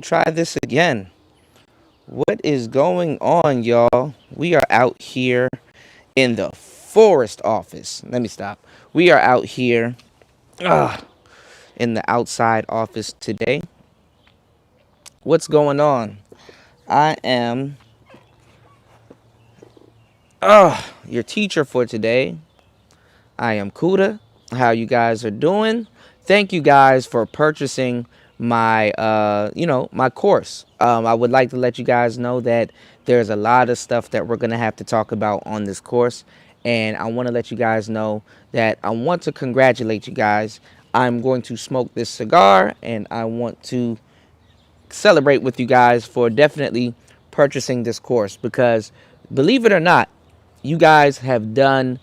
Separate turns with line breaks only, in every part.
Try this again. What is going on, y'all? We are out here in the forest office. Let me stop. We are out here in the outside office today. What's going on? I am your teacher for today. I am Cuda. How you guys are doing? Thank you guys for purchasing my my course. I would like to let you guys know that there's a lot of stuff that we're going to have to talk about on this course, and I want to let you guys know that I want to congratulate you guys. I'm going to smoke this cigar, and I want to celebrate with you guys for definitely purchasing this course, because believe it or not, you guys have done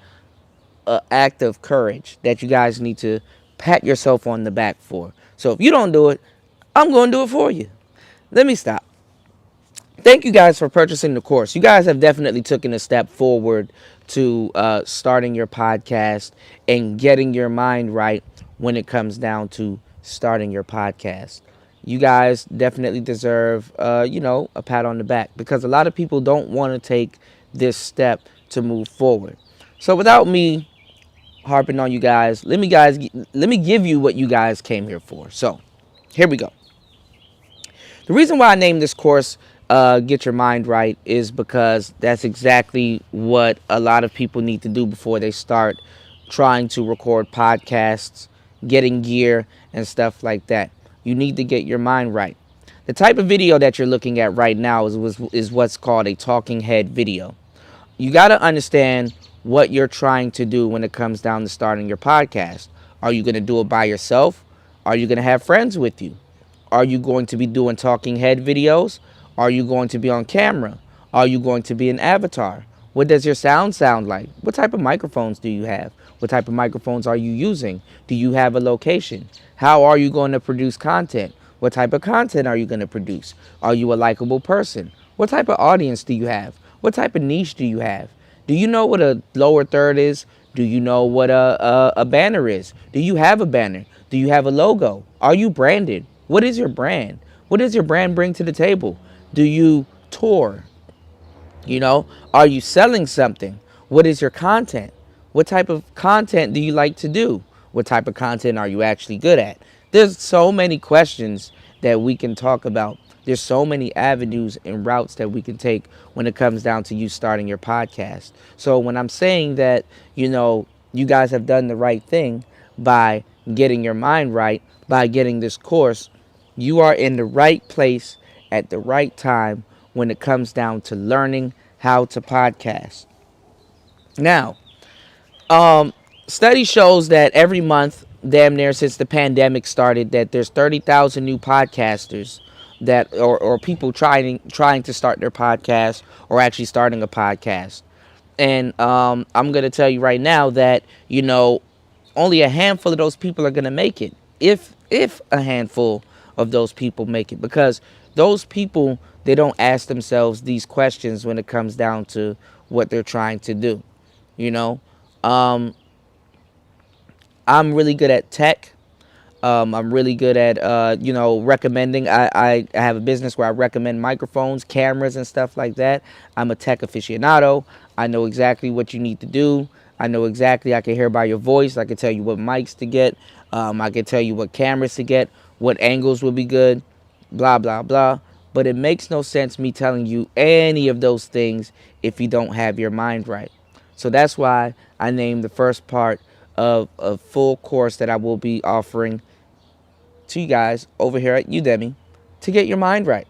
an act of courage that you guys need to pat yourself on the back for. So if you don't do it, I'm going to do it for you. Let me stop. Thank you guys for purchasing the course. You guys have definitely taken a step forward to starting your podcast and getting your mind right when it comes down to starting your podcast. You guys definitely deserve, a pat on the back, because a lot of people don't want to take this step to move forward. So without me harping on you guys, let me give you what you guys came here for. So here we go. The reason why I named this course Get Your Mind Right is because that's exactly what a lot of people need to do before they start trying to record podcasts, getting gear, and stuff like that. You need to get your mind right. The type of video that you're looking at right now is what's called a talking head video. You got to understand what you're trying to do when it comes down to starting your podcast. Are you going to do it by yourself? Are you going to have friends with you? Are you going to be doing talking head videos? Are you going to be on camera? Are you going to be an avatar? What does your sound like? What type of microphones do you have? What type of microphones are you using? Do you have a location? How are you going to produce content? What type of content are you going to produce? Are you a likable person? What type of audience do you have? What type of niche do you have? Do you know what a lower third is? Do you know what a banner is? Do you have a banner? Do you have a logo? Are you branded? What is your brand? What does your brand bring to the table? Do you tour? Are you selling something? What is your content? What type of content do you like to do? What type of content are you actually good at? There's so many questions that we can talk about. There's so many avenues and routes that we can take when it comes down to you starting your podcast. So when I'm saying that, you guys have done the right thing by getting your mind right, by getting this course, you are in the right place at the right time when it comes down to learning how to podcast. Now, study shows that every month, damn near since the pandemic started, that there's 30,000 new podcasters that or people trying to start their podcast or actually starting a podcast. And I'm gonna tell you right now that only a handful of those people are gonna make it, if a handful of those people make it, because those people, they don't ask themselves these questions when it comes down to what they're trying to do. You know, um, I'm really good at tech. I'm really good at, recommending. I have a business where I recommend microphones, cameras, and stuff like that. I'm a tech aficionado. I know exactly what you need to do. I know exactly, I can hear by your voice. I can tell you what mics to get. I can tell you what cameras to get, what angles will be good, blah, blah, blah. But it makes no sense me telling you any of those things if you don't have your mind right. So that's why I named the first part of a full course that I will be offering to you guys over here at Udemy, to get your mind right.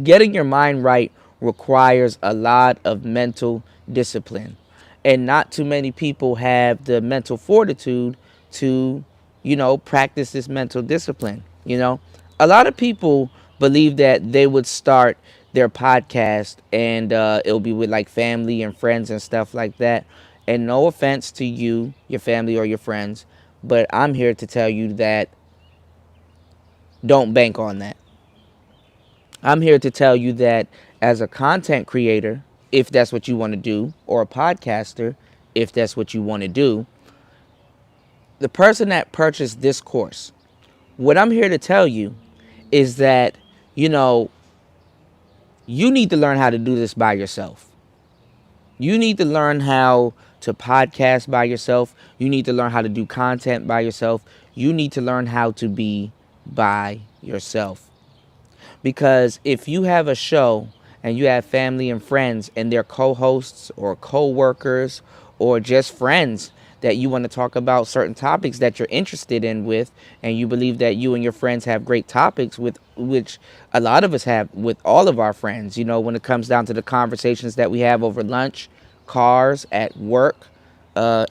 Getting your mind right requires a lot of mental discipline. And not too many people have the mental fortitude to, practice this mental discipline. A lot of people believe that they would start their podcast and it'll be with like family and friends and stuff like that. And no offense to you, your family, or your friends, but I'm here to tell you that don't bank on that. I'm here to tell you that as a content creator, if that's what you want to do, or a podcaster, if that's what you want to do, the person that purchased this course, what I'm here to tell you is that you know, you need to learn how to do this by yourself. You need to learn how to podcast by yourself. You need to learn how to do content by yourself. You need to learn how to be by yourself. Because if you have a show and you have family and friends and they're co-hosts or co-workers or just friends that you want to talk about certain topics that you're interested in with, and you believe that you and your friends have great topics with, which a lot of us have with all of our friends, when it comes down to the conversations that we have over lunch, cars, at work,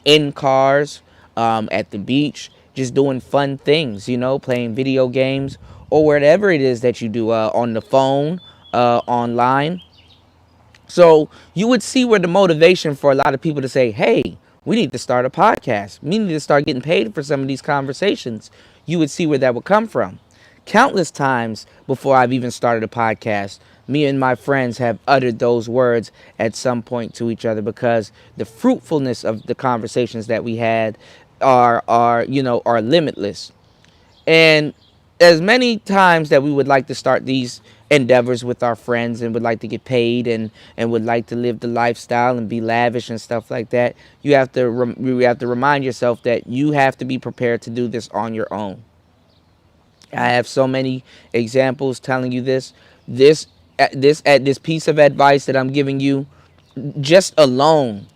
in cars, at the beach, just doing fun things, playing video games or whatever it is that you do, on the phone, online. So you would see where the motivation for a lot of people to say, hey, we need to start a podcast. We need to start getting paid for some of these conversations. You would see where that would come from. Countless times before I've even started a podcast, me and my friends have uttered those words at some point to each other, because the fruitfulness of the conversations that we had are limitless. And as many times that we would like to start these endeavors with our friends and would like to get paid and would like to live the lifestyle and be lavish and stuff like that, you have to remind yourself that you have to be prepared to do this on your own. I have so many examples telling you this. This piece of advice that I'm giving you, just alone,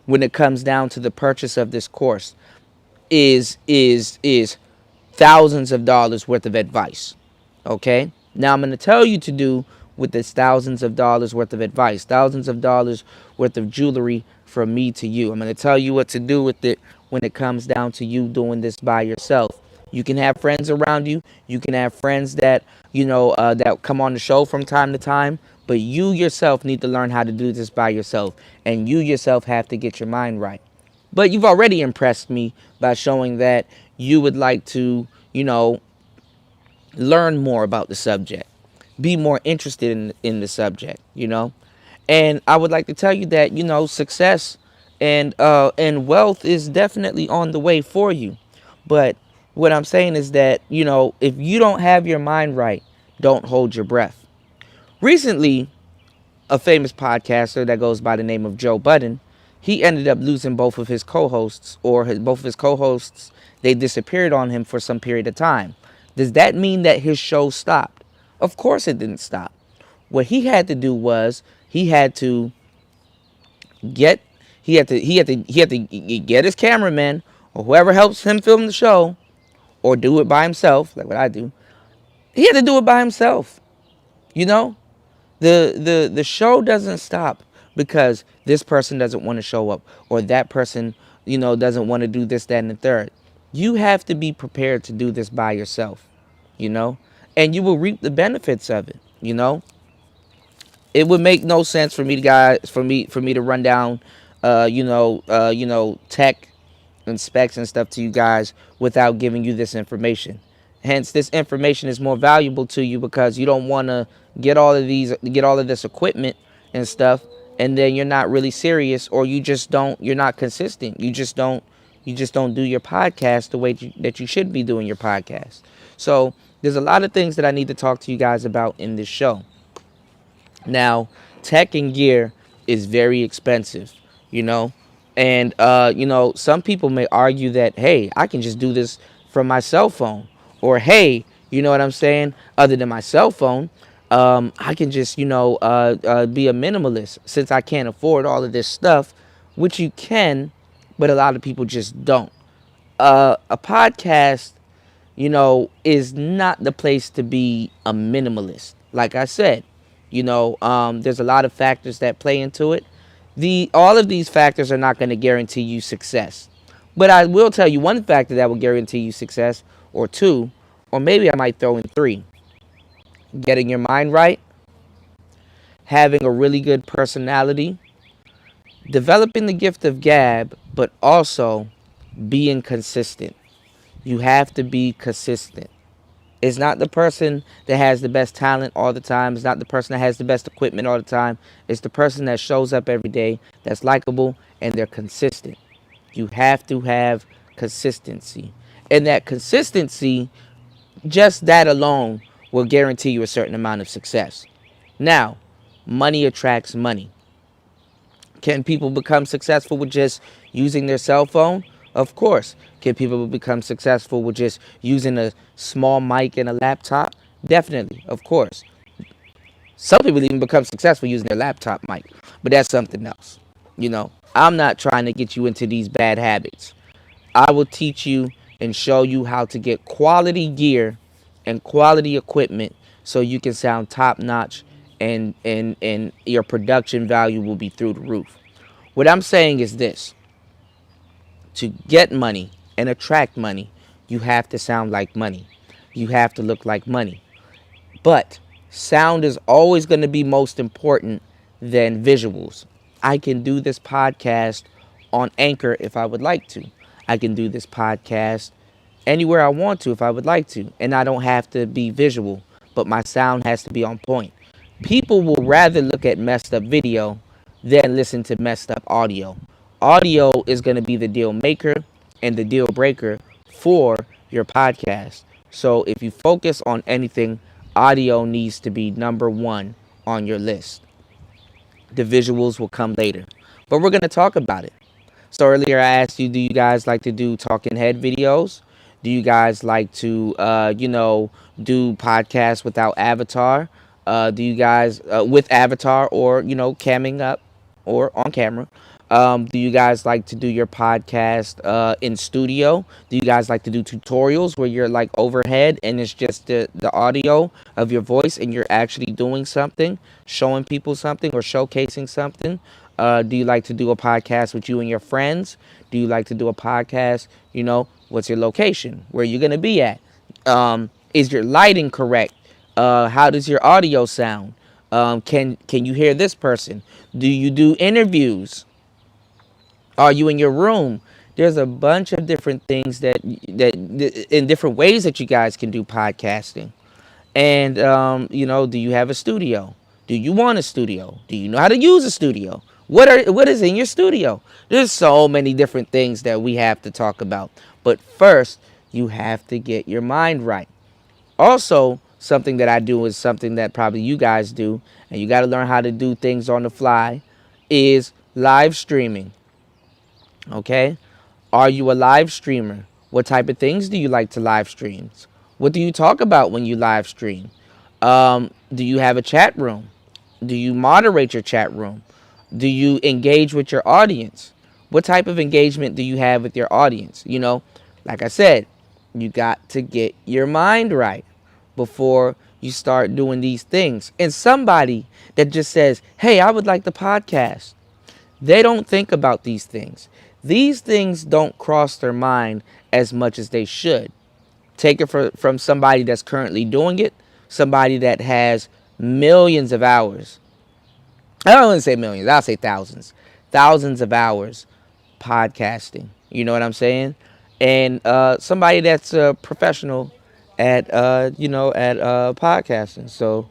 when it comes down to the purchase of this course, is thousands of dollars worth of advice. Okay? Now I'm going to tell you to do with this thousands of dollars worth of advice, thousands of dollars worth of jewelry from me to you. I'm going to tell you what to do with it when it comes down to you doing this by yourself. You can have friends around you. You can have friends that, that come on the show from time to time. But you yourself need to learn how to do this by yourself. And you yourself have to get your mind right. But you've already impressed me by showing that you would like to, learn more about the subject, be more interested in the subject, And I would like to tell you that, success and wealth is definitely on the way for you. But what I'm saying is that, if you don't have your mind right, don't hold your breath. Recently, a famous podcaster that goes by the name of Joe Budden, he ended up losing both of his co-hosts, both of his co-hosts, they disappeared on him for some period of time. Does that mean that his show stopped? Of course it didn't stop. What he had to do was he had to get his cameraman or whoever helps him film the show, or do it by himself, like what I do. He had to do it by himself. The show doesn't stop because this person doesn't want to show up, or that person, doesn't want to do this, that, and the third. You have to be prepared to do this by yourself, and you will reap the benefits of it. It would make no sense for me to run down, tech and specs and stuff to you guys without giving you this information. Hence, this information is more valuable to you because you don't want to get all of this equipment and stuff, and then you're not really serious, or you're not consistent. You just don't do your podcast the way that you should be doing your podcast. So there's a lot of things that I need to talk to you guys about in this show. Now, tech and gear is very expensive, and some people may argue that, hey, I can just do this from my cell phone, or hey, you know what I'm saying? Other than my cell phone, I can just be a minimalist since I can't afford all of this stuff, which you can, but a lot of people just don't. A podcast, is not the place to be a minimalist. Like I said, there's a lot of factors that play into it. All of these factors are not going to guarantee you success. But I will tell you one factor that will guarantee you success, or two, or maybe I might throw in three. Getting your mind right, having a really good personality, developing the gift of gab, but also being consistent. You have to be consistent. It's not the person that has the best talent all the time. It's not the person that has the best equipment all the time. It's the person that shows up every day, that's likable, and they're consistent. You have to have consistency. And that consistency, just that alone, will guarantee you a certain amount of success. Now, money attracts money. Can people become successful with just using their cell phone? Of course. Can people become successful with just using a small mic and a laptop? Definitely, of course. Some people even become successful using their laptop mic, but that's something else. I'm not trying to get you into these bad habits. I will teach you and show you how to get quality gear and quality equipment so you can sound top notch, and your production value will be through the roof. What I'm saying is this: to get money and attract money, you have to sound like money. You have to look like money. But sound is always going to be most important than visuals. I can do this podcast on Anchor if I would like to. I can do this podcast anywhere I want to if I would like to. And I don't have to be visual, but my sound has to be on point. People will rather look at messed up video than listen to messed up audio. Audio is going to be the deal maker and the deal breaker for your podcast. So if you focus on anything, audio needs to be number one on your list. The visuals will come later, but we're going to talk about it. So earlier I asked you, do you guys like to do talking head videos? Do you guys like to, do podcasts without avatar? Do you guys, with avatar, or, camming up or on camera? Do you guys like to do your podcast in studio? Do you guys like to do tutorials where you're like overhead and it's just the audio of your voice and you're actually doing something, showing people something or showcasing something? Do you like to do a podcast with you and your friends? Do you like to do a podcast, what's your location? Where are you going to be at? Is your lighting correct? How does your audio sound? Can you hear this person? Do you do interviews? Are you in your room? There's a bunch of different things that in different ways that you guys can do podcasting. And do you have a studio? Do you want a studio? Do you know how to use a studio? What is in your studio? There's so many different things that we have to talk about. But first, you have to get your mind right. Also, something that I do is something that probably you guys do, and you got to learn how to do things on the fly, is live streaming. Okay? Are you a live streamer? What type of things do you like to live stream? What do you talk about when you live stream? Do you have a chat room? Do you moderate your chat room? Do you engage with your audience? What type of engagement do you have with your audience? Like I said, you got to get your mind right before you start doing these things. And somebody that just says, hey, I would like the podcast, they don't think about these things. These things don't cross their mind as much as they should. Take it from somebody that's currently doing it, somebody that has millions of hours. I don't want to say millions, I'll say thousands. Thousands of hours podcasting. You know what I'm saying? And somebody that's a professional at podcasting. So,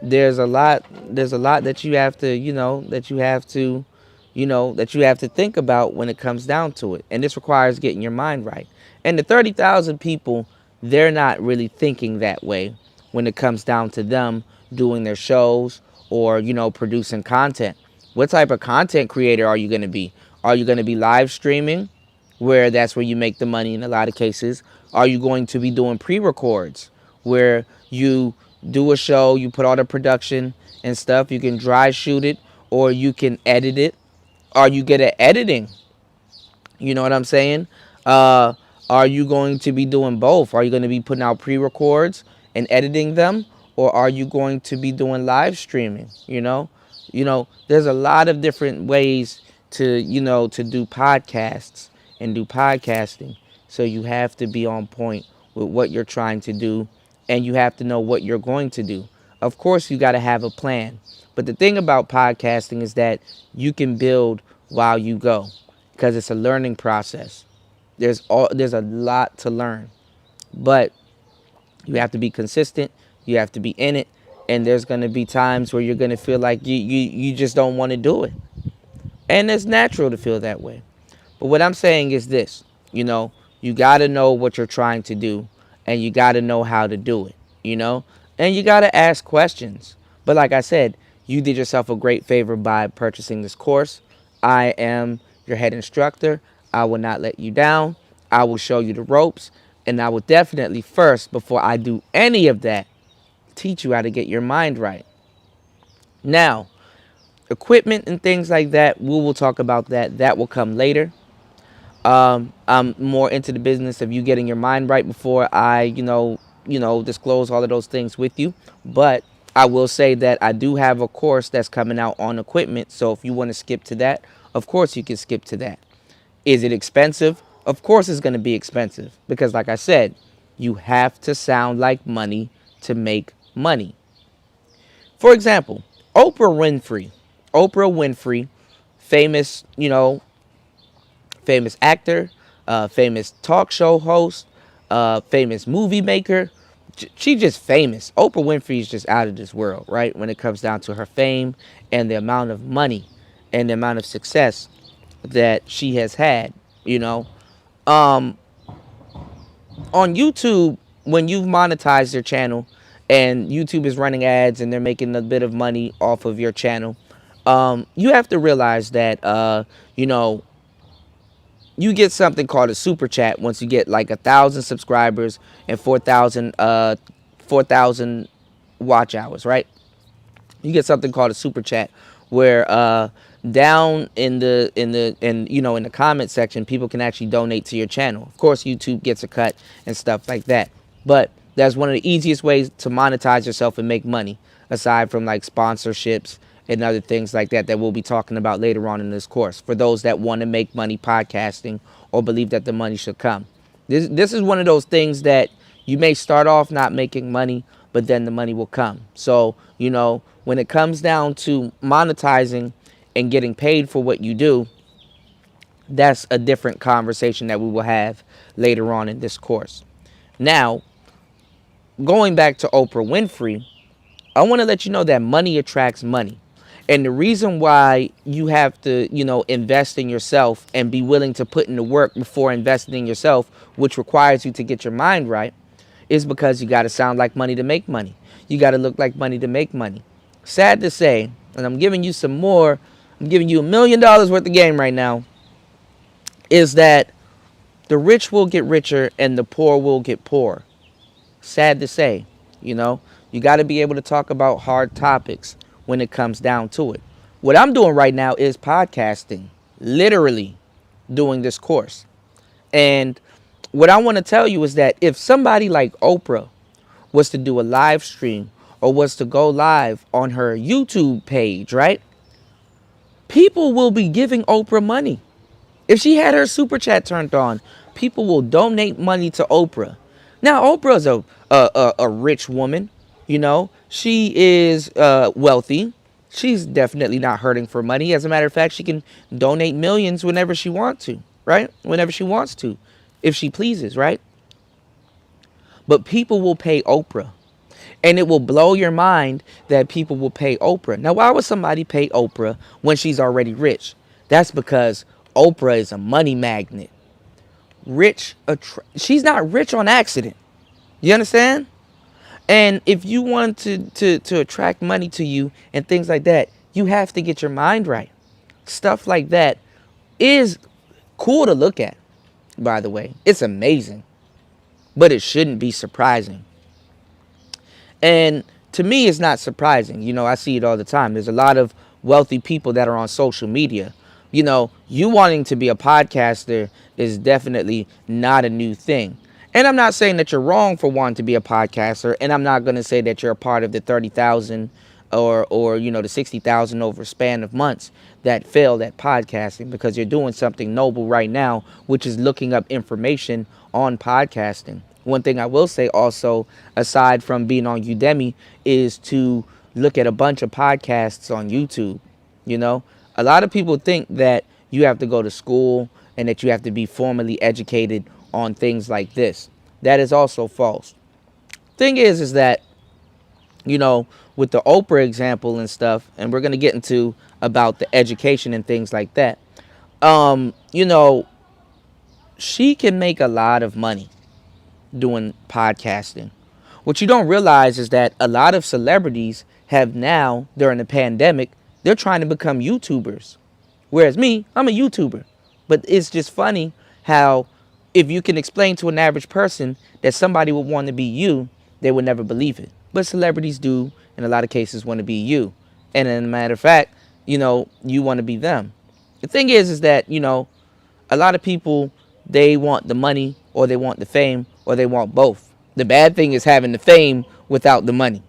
there's a lot that you have to, that you have to think about when it comes down to it. And this requires getting your mind right. And the 30,000 people, they're not really thinking that way when it comes down to them doing their shows or, producing content. What type of content creator are you going to be? Are you going to be live streaming, where that's where you make the money in a lot of cases? Are you going to be doing pre-records where you do a show, you put all the production and stuff, you can dry shoot it or you can edit it? Are you good at editing? You know what I'm saying? Are you going to be doing both? Are you going to be putting out pre-records and editing them? Or are you going to be doing live streaming? There's a lot of different ways to do podcasts and do podcasting. So you have to be on point with what you're trying to do, and you have to know what you're going to do. Of course, you got to have a plan. But the thing about podcasting is that you can build while you go, because it's a learning process. There's a lot to learn, but you have to be consistent. You have to be in it, and there's going to be times where you're going to feel like you just don't want to do it, and it's natural to feel that way. But what I'm saying is this: you got to know what you're trying to do, and you got to know how to do it, and you got to ask questions. But like I said, you did yourself a great favor by purchasing this course. I am your head instructor. I will not let you down. I will show you the ropes, and I will definitely first, before I do any of that, teach you how to get your mind right. Now, equipment and things like that, we will talk about that. That will come later. I'm more into the business of you getting your mind right before I, disclose all of those things with you. But I will say that I do have a course that's coming out on equipment. So if you want to skip to that, of course you can skip to that. Is it expensive? Of course it's going to be expensive because, like I said, you have to sound like money to make money. For example, Oprah Winfrey. Oprah Winfrey, famous, famous actor, famous talk show host, famous movie maker. She's just famous. Oprah Winfrey is just out of this world, right? When it comes down to her fame and the amount of money and the amount of success that she has had, Um, on YouTube, when you've monetized your channel and YouTube is running ads and they're making a bit of money off of your channel, you have to realize that, you get something called a super chat once you get like 1,000 subscribers and 4,000 watch hours, right? You get something called a super chat where down in the comment section, people can actually donate to your channel. Of course, YouTube gets a cut and stuff like that, but that's one of the easiest ways to monetize yourself and make money, aside from like sponsorships and other things like that we'll be talking about later on in this course, for those that want to make money podcasting or believe that the money should come. This is one of those things that you may start off not making money, but then the money will come. So, when it comes down to monetizing and getting paid for what you do, that's a different conversation that we will have later on in this course. Now, going back to Oprah Winfrey, I want to let you know that money attracts money. And the reason why you have to, invest in yourself and be willing to put in the work before investing in yourself, which requires you to get your mind right, is because you got to sound like money to make money. You got to look like money to make money. Sad to say, and I'm giving you some more, I'm giving you $1 million worth of game right now, is that the rich will get richer and the poor will get poorer. Sad to say, you got to be able to talk about hard topics when it comes down to it. What I'm doing right now is podcasting, literally doing this course. And what I want to tell you is that if somebody like Oprah was to do a live stream or was to go live on her YouTube page, right? People will be giving Oprah money. If she had her super chat turned on, people will donate money to Oprah. Now, Oprah's a rich woman. She is wealthy. She's definitely not hurting for money. As a matter of fact, she can donate millions whenever she wants to, right? Whenever she wants to, if she pleases, right? But people will pay Oprah. And it will blow your mind that people will pay Oprah. Now, why would somebody pay Oprah when she's already rich? That's because Oprah is a money magnet. She's not rich on accident. You understand? And if you want to attract money to you and things like that, you have to get your mind right. Stuff like that is cool to look at, by the way. It's amazing. But it shouldn't be surprising. And to me, it's not surprising. I see it all the time. There's a lot of wealthy people that are on social media. You wanting to be a podcaster is definitely not a new thing. And I'm not saying that you're wrong for wanting to be a podcaster. And I'm not going to say that you're a part of the 30,000 or the 60,000 over a span of months that failed at podcasting, because you're doing something noble right now, which is looking up information on podcasting. One thing I will say also, aside from being on Udemy, is to look at a bunch of podcasts on YouTube. A lot of people think that you have to go to school and that you have to be formally educated on things like this. That is also false. Thing is that, with the Oprah example and stuff, and we're going to get into about the education and things like that, she can make a lot of money. doing podcasting. What you don't realize is that a lot of celebrities have now, during the pandemic, they're trying to become YouTubers. Whereas me, I'm a YouTuber. But it's just funny how if you can explain to an average person that somebody would want to be you, they would never believe it. But celebrities do, in a lot of cases, want to be you. And as a matter of fact, you want to be them. The thing is that, a lot of people, they want the money or they want the fame or they want both. The bad thing is having the fame without the money,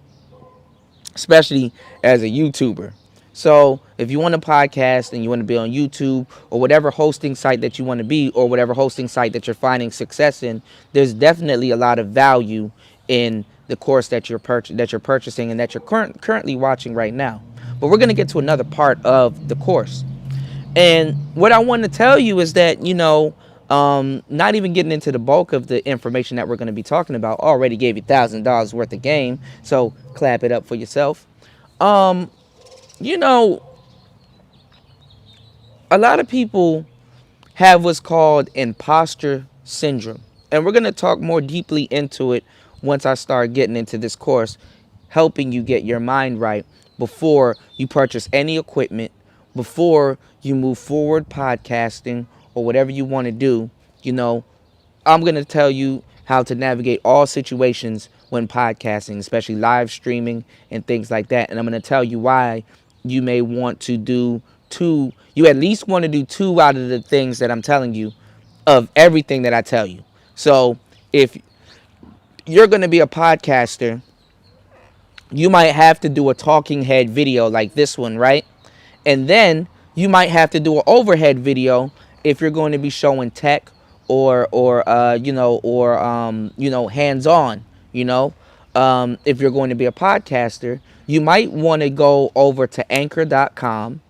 especially as a YouTuber. So if you want a podcast and you want to be on YouTube or whatever hosting site that you want to be, or whatever hosting site that you're finding success in, there's definitely a lot of value in the course that you're purchasing and that you're currently watching right now. But we're going to get to another part of the course. And what I want to tell you is that, not even getting into the bulk of the information that we're going to be talking about, already gave you $1,000 worth of game. So clap it up for yourself. You know, a lot of people have what's called imposter syndrome. And we're going to talk more deeply into it once I start getting into this course, helping you get your mind right before you purchase any equipment, before you move forward podcasting or whatever you want to do. I'm going to tell you how to navigate all situations when podcasting, especially live streaming and things like that. And I'm going to tell you why you may want to do you at least want to do 2 out of the things that I'm telling you of everything that I tell you. So if you're going to be a podcaster, you might have to do a talking head video like this one, right? And then you might have to do an overhead video if you're going to be showing tech or hands on. If you're going to be a podcaster, you might want to go over to anchor.com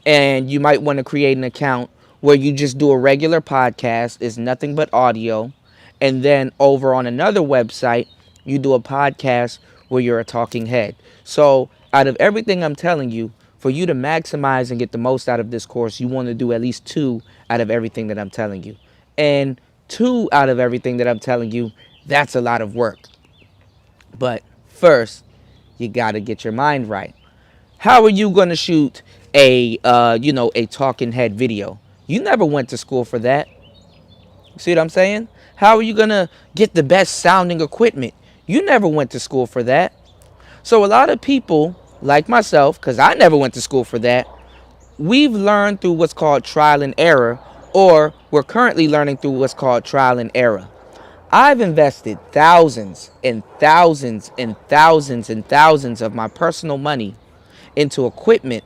and you might want to create an account where you just do a regular podcast. It's nothing but audio. And then over on another website, you do a podcast where you're a talking head. So out of everything I'm telling you, for you to maximize and get the most out of this course, you want to do at least 2 out of everything that I'm telling you. And 2 out of everything that I'm telling you, that's a lot of work. But first, you got to get your mind right. How are you going to shoot a talking head video? You never went to school for that. See what I'm saying? How are you going to get the best sounding equipment? You never went to school for that. So a lot of people, like myself, because I never went to school for that, we've learned through what's called trial and error, or we're currently learning through what's called trial and error. I've invested thousands and thousands and thousands and thousands of my personal money into equipment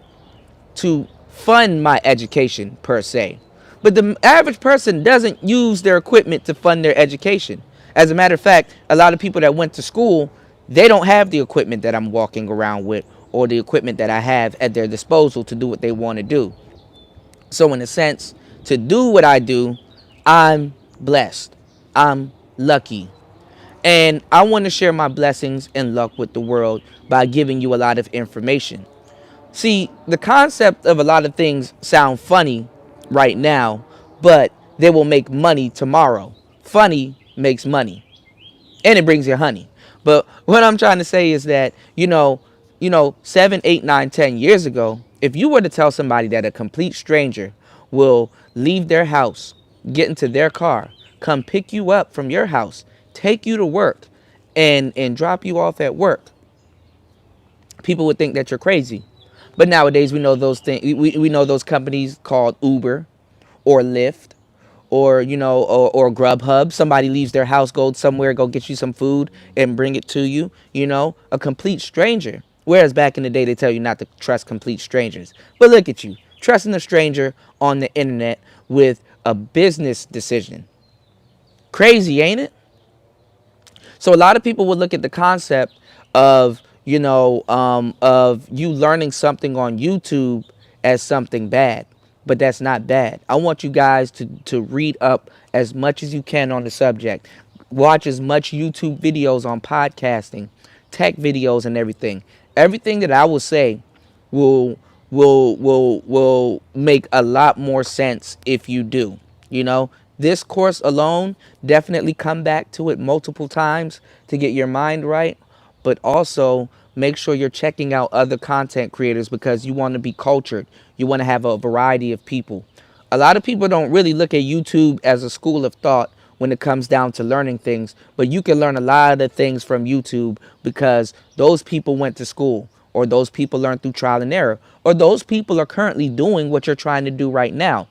to fund my education per se. But the average person doesn't use their equipment to fund their education. As a matter of fact, a lot of people that went to school, they don't have the equipment that I'm walking around with or the equipment that I have at their disposal to do what they want to do. So in a sense, to do what I do, I'm blessed. I'm lucky. And I want to share my blessings and luck with the world by giving you a lot of information. See, the concept of a lot of things sound funny right now, but they will make money tomorrow. Funny makes money, and it brings you honey. But what I'm trying to say is that, 7, 8, 9, 10 years ago, if you were to tell somebody that a complete stranger will leave their house, get into their car, come pick you up from your house, take you to work, and drop you off at work, people would think that you're crazy. But nowadays we know those things. We know those companies called Uber or Lyft or or Grubhub. Somebody leaves their house, goes somewhere, go get you some food and bring it to you. A complete stranger. Whereas back in the day they tell you not to trust complete strangers. But look at you, trusting a stranger on the internet with a business decision. Crazy, ain't it? So a lot of people would look at the concept of of you learning something on YouTube as something bad. But that's not bad. I want you guys to read up as much as you can on the subject. Watch as much YouTube videos on podcasting, tech videos and everything. Everything that I will say will make a lot more sense if you do. This course alone, definitely come back to it multiple times to get your mind right, but also make sure you're checking out other content creators because you want to be cultured. You want to have a variety of people. A lot of people don't really look at YouTube as a school of thought when it comes down to learning things, but you can learn a lot of things from YouTube because those people went to school, or those people learned through trial and error, or those people are currently doing what you're trying to do right now.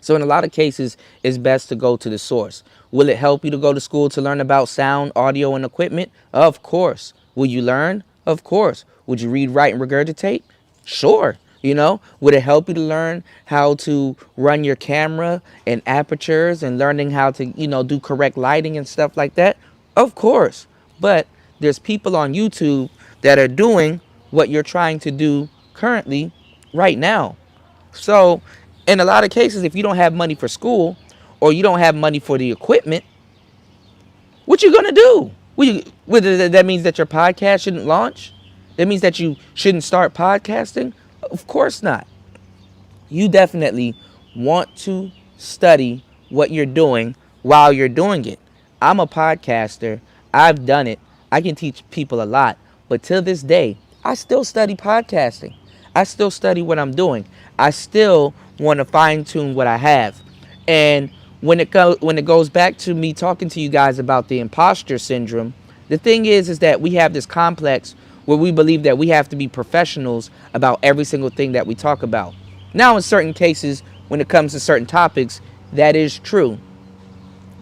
So in a lot of cases, it's best to go to the source. Will it help you to go to school to learn about sound, audio, and equipment? Of course. Will you learn? Of course. Would you read, write, and regurgitate? Sure. Would it help you to learn how to run your camera and apertures and learning how to, do correct lighting and stuff like that? Of course. But there's people on YouTube that are doing what you're trying to do currently right now. So in a lot of cases, if you don't have money for school or you don't have money for the equipment, what you gonna do? Whether that means that your podcast shouldn't launch? That means that you shouldn't start podcasting? Of course not. You definitely want to study what you're doing while you're doing it. I'm a podcaster. I've done it. I can teach people a lot. But till this day, I still study podcasting. I still study what I'm doing. I still want to fine tune what I have. And when it goes back to me talking to you guys about the imposter syndrome, the thing is that we have this complex where we believe that we have to be professionals about every single thing that we talk about. Now, in certain cases, when it comes to certain topics, that is true.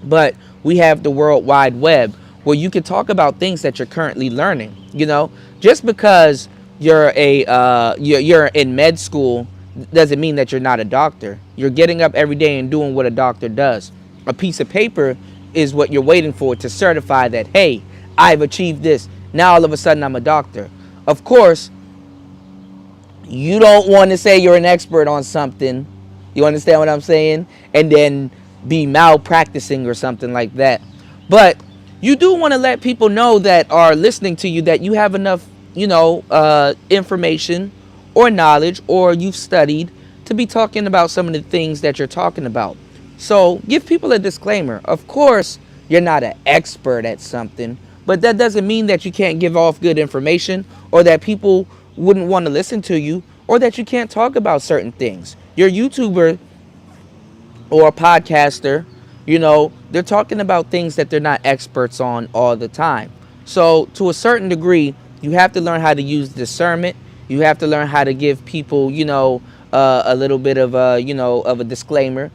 But we have the World Wide Web where you can talk about things that you're currently learning. Just because you're you're in med school doesn't mean that you're not a doctor. You're getting up every day and doing what a doctor does. A piece of paper is what you're waiting for to certify that, hey, I've achieved this. Now all of a sudden I'm a doctor. Of course, you don't want to say you're an expert on something. You understand what I'm saying? And then be malpracticing or something like that. But you do want to let people know that are listening to you that you have enough, information or knowledge, or you've studied to be talking about some of the things that you're talking about. So give people a disclaimer. Of course, you're not an expert at something, but that doesn't mean that you can't give off good information, or that people wouldn't want to listen to you, or that you can't talk about certain things. You're a YouTuber or a podcaster, they're talking about things that they're not experts on all the time. So to a certain degree, you have to learn how to use discernment. You have to learn how to give people, a little bit of a disclaimer.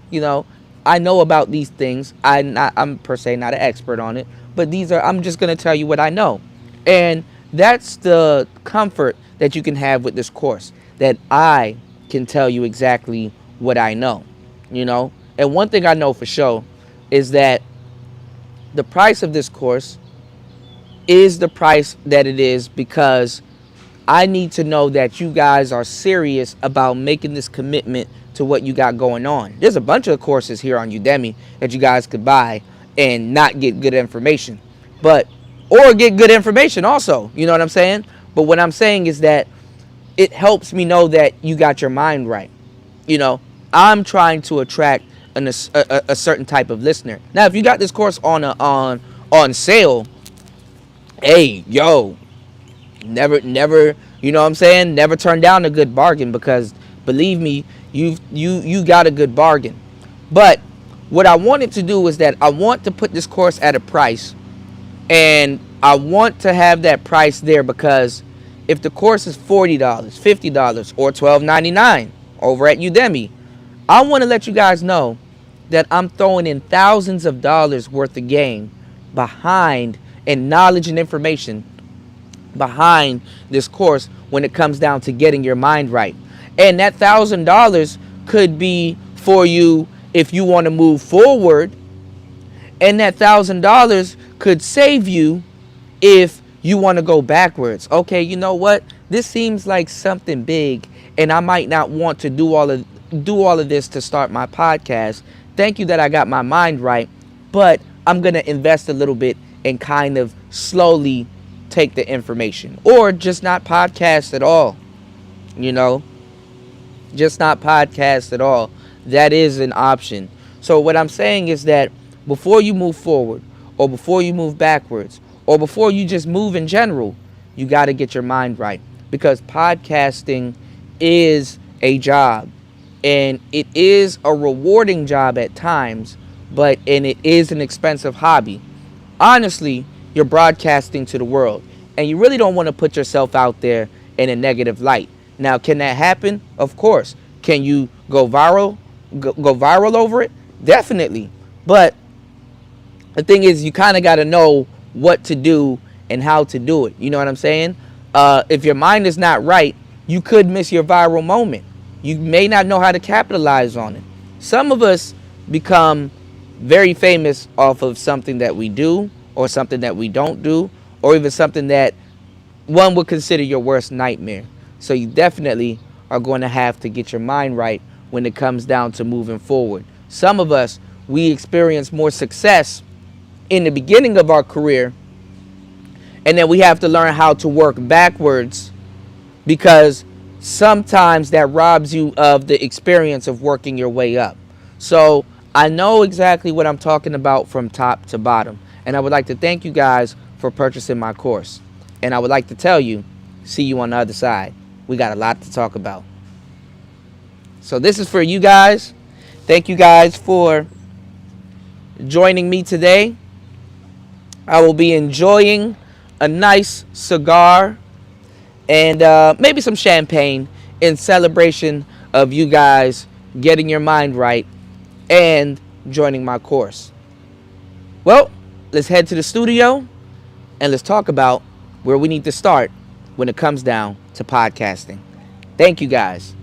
I know about these things. I'm per se not an expert on it, but I'm just going to tell you what I know. And that's the comfort that you can have with this course, that I can tell you exactly what I know, And one thing I know for sure is that the price of this course is the price that it is because I need to know that you guys are serious about making this commitment to what you got going on. There's a bunch of courses here on Udemy that you guys could buy and not get good information, or get good information also, you know what I'm saying? But what I'm saying is that it helps me know that you got your mind right. I'm trying to attract a certain type of listener. Now, if you got this course on sale, hey, yo, never, you know what I'm saying? Never turn down a good bargain, because believe me, you got a good bargain. But what I wanted to do is that I want to put this course at a price, and I want to have that price there because if the course is $40, $50, or $12.99 over at Udemy, I want to let you guys know that I'm throwing in thousands of dollars worth of game behind, and knowledge and information behind this course when it comes down to getting your mind right. And that $1,000 could be for you if you want to move forward, and that $1,000 could save you if you want to go backwards. Okay, you know what? This seems like something big, and I might not want to do all of this to start my podcast. Thank you that I got my mind right, but I'm going to invest a little bit and kind of slowly take the information, or just not podcast at all. Just not podcast at all. That is an option. So what I'm saying is that before you move forward, or before you move backwards, or before you just move in general, you got to get your mind right, because podcasting is a job, and it is a rewarding job at times, and it is an expensive hobby. Honestly, you're broadcasting to the world, and you really don't want to put yourself out there in a negative light. Now, can that happen? Of course. Can you go viral? Go viral over it? Definitely. But the thing is, you kind of got to know what to do and how to do it. You know what I'm saying? If your mind is not right, you could miss your viral moment. You may not know how to capitalize on it. Some of us become very famous off of something that we do, or something that we don't do, or even something that one would consider your worst nightmare. So you definitely are going to have to get your mind right when it comes down to moving forward. Some of us, we experience more success in the beginning of our career, and then we have to learn how to work backwards, because sometimes that robs you of the experience of working your way up. So I know exactly what I'm talking about from top to bottom, and I would like to thank you guys for purchasing my course. And I would like to tell you, see you on the other side. We got a lot to talk about. So this is for you guys. Thank you guys for joining me today. I will be enjoying a nice cigar and maybe some champagne in celebration of you guys getting your mind right and joining my course. Well, let's head to the studio and let's talk about where we need to start when it comes down to podcasting. Thank you guys.